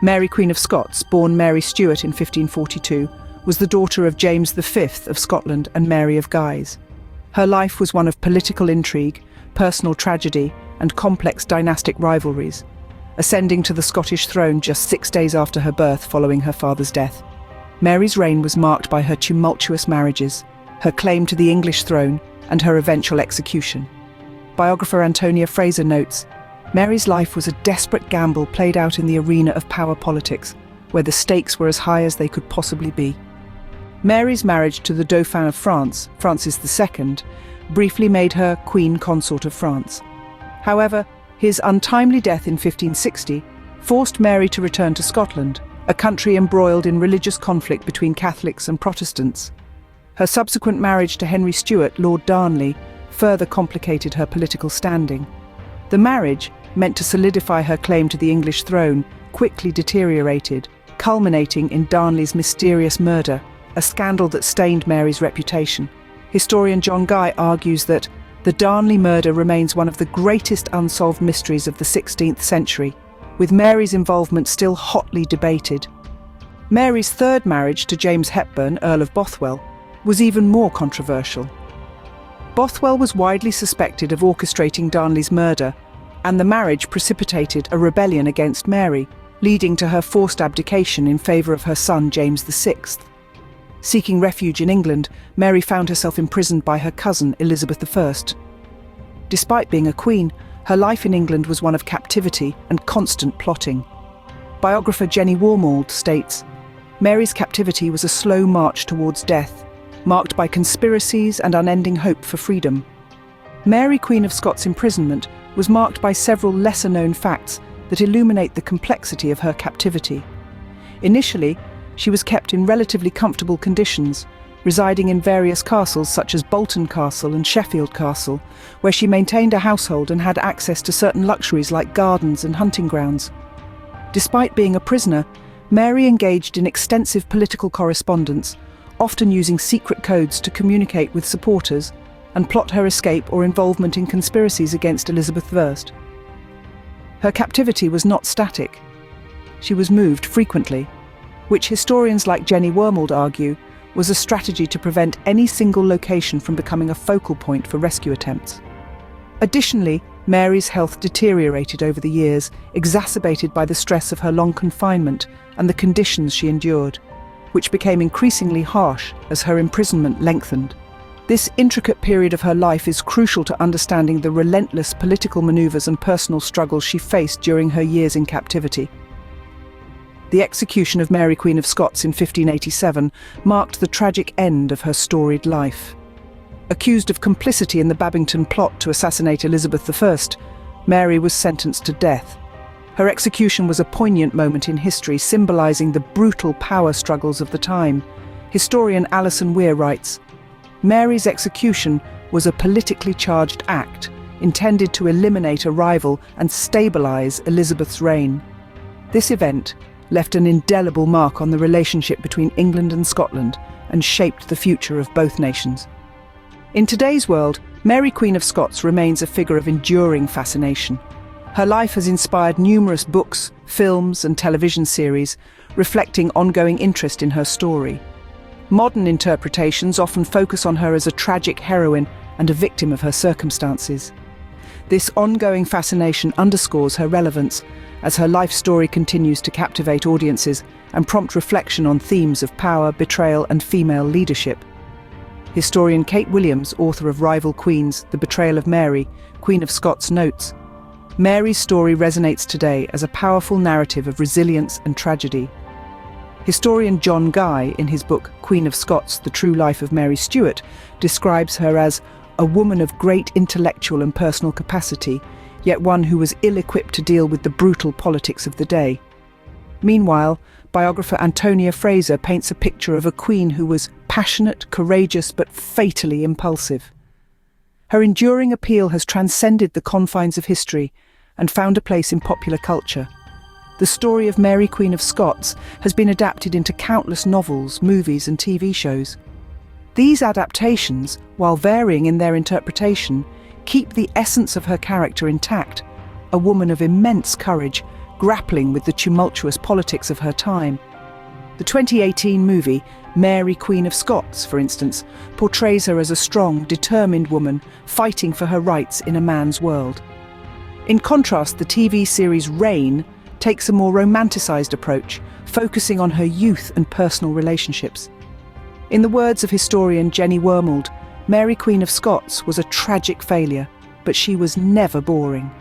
Mary, Queen of Scots, born Mary Stuart in 1542, was the daughter of James V of Scotland and Mary of Guise. Her life was one of political intrigue, personal tragedy, and complex dynastic rivalries, ascending to the Scottish throne just 6 days after her birth following her father's death. Mary's reign was marked by her tumultuous marriages, her claim to the English throne, and her eventual execution. Biographer Antonia Fraser notes, Mary's life was a desperate gamble played out in the arena of power politics, where the stakes were as high as they could possibly be. Mary's marriage to the Dauphin of France, Francis II, briefly made her Queen Consort of France. However, his untimely death in 1560 forced Mary to return to Scotland, a country embroiled in religious conflict between Catholics and Protestants. Her subsequent marriage to Henry Stuart, Lord Darnley, further complicated her political standing. The marriage, meant to solidify her claim to the English throne, quickly deteriorated, culminating in Darnley's mysterious murder, a scandal that stained Mary's reputation. Historian John Guy argues that the Darnley murder remains one of the greatest unsolved mysteries of the 16th century, with Mary's involvement still hotly debated. Mary's third marriage to James Hepburn, Earl of Bothwell, was even more controversial. Bothwell was widely suspected of orchestrating Darnley's murder, and the marriage precipitated a rebellion against Mary, leading to her forced abdication in favour of her son James VI. Seeking refuge in England, Mary found herself imprisoned by her cousin Elizabeth I. Despite being a queen, her life in England was one of captivity and constant plotting. Biographer Jenny Warmold states, Mary's captivity was a slow march towards death, marked by conspiracies and unending hope for freedom. Mary, Queen of Scots' imprisonment was marked by several lesser-known facts that illuminate the complexity of her captivity. Initially, she was kept in relatively comfortable conditions, residing in various castles such as Bolton Castle and Sheffield Castle, where she maintained a household and had access to certain luxuries like gardens and hunting grounds. Despite being a prisoner, Mary engaged in extensive political correspondence, often using secret codes to communicate with supporters and plot her escape or involvement in conspiracies against Elizabeth I. Her captivity was not static. She was moved frequently, which historians like Jenny Wormold argue was a strategy to prevent any single location from becoming a focal point for rescue attempts. Additionally, Mary's health deteriorated over the years, exacerbated by the stress of her long confinement and the conditions she endured, which became increasingly harsh as her imprisonment lengthened. This intricate period of her life is crucial to understanding the relentless political maneuvers and personal struggles she faced during her years in captivity. The execution of Mary, Queen of Scots in 1587 marked the tragic end of her storied life. Accused of complicity in the Babington plot to assassinate Elizabeth I, Mary was sentenced to death. Her execution was a poignant moment in history, symbolising the brutal power struggles of the time. Historian Alison Weir writes, Mary's execution was a politically charged act intended to eliminate a rival and stabilise Elizabeth's reign. This event left an indelible mark on the relationship between England and Scotland and shaped the future of both nations. In today's world, Mary, Queen of Scots remains a figure of enduring fascination. Her life has inspired numerous books, films, and television series, reflecting ongoing interest in her story. Modern interpretations often focus on her as a tragic heroine and a victim of her circumstances. This ongoing fascination underscores her relevance as her life story continues to captivate audiences and prompt reflection on themes of power, betrayal, and female leadership. Historian Kate Williams, author of Rival Queens, The Betrayal of Mary, Queen of Scots, notes, Mary's story resonates today as a powerful narrative of resilience and tragedy. Historian John Guy, in his book Queen of Scots, The True Life of Mary Stuart, describes her as a woman of great intellectual and personal capacity, yet one who was ill-equipped to deal with the brutal politics of the day. Meanwhile, biographer Antonia Fraser paints a picture of a queen who was passionate, courageous, but fatally impulsive. Her enduring appeal has transcended the confines of history and found a place in popular culture. The story of Mary, Queen of Scots has been adapted into countless novels, movies, and TV shows. These adaptations, while varying in their interpretation, keep the essence of her character intact, a woman of immense courage, grappling with the tumultuous politics of her time. The 2018 movie, Mary, Queen of Scots, for instance, portrays her as a strong, determined woman fighting for her rights in a man's world. In contrast, the TV series Reign takes a more romanticized approach, focusing on her youth and personal relationships. In the words of historian Jenny Wormald, Mary, Queen of Scots was a tragic failure, but she was never boring.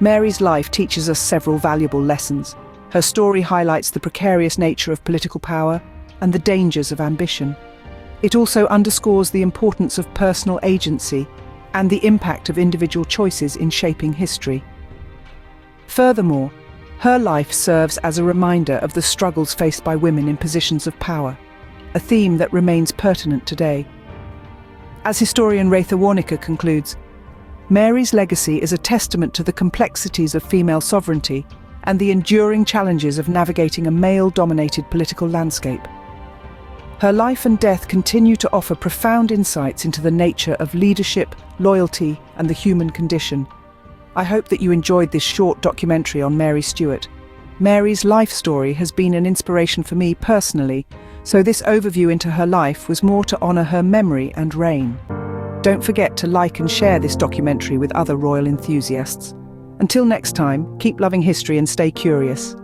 Mary's life teaches us several valuable lessons. Her story highlights the precarious nature of political power and the dangers of ambition. It also underscores the importance of personal agency and the impact of individual choices in shaping history. Furthermore, her life serves as a reminder of the struggles faced by women in positions of power, a theme that remains pertinent today. As historian Ratha Warnicker concludes, Mary's legacy is a testament to the complexities of female sovereignty and the enduring challenges of navigating a male-dominated political landscape. Her life and death continue to offer profound insights into the nature of leadership, loyalty, and the human condition. I hope that you enjoyed this short documentary on Mary Stuart. Mary's life story has been an inspiration for me personally, so this overview into her life was more to honour her memory and reign. Don't forget to like and share this documentary with other royal enthusiasts. Until next time, keep loving history and stay curious.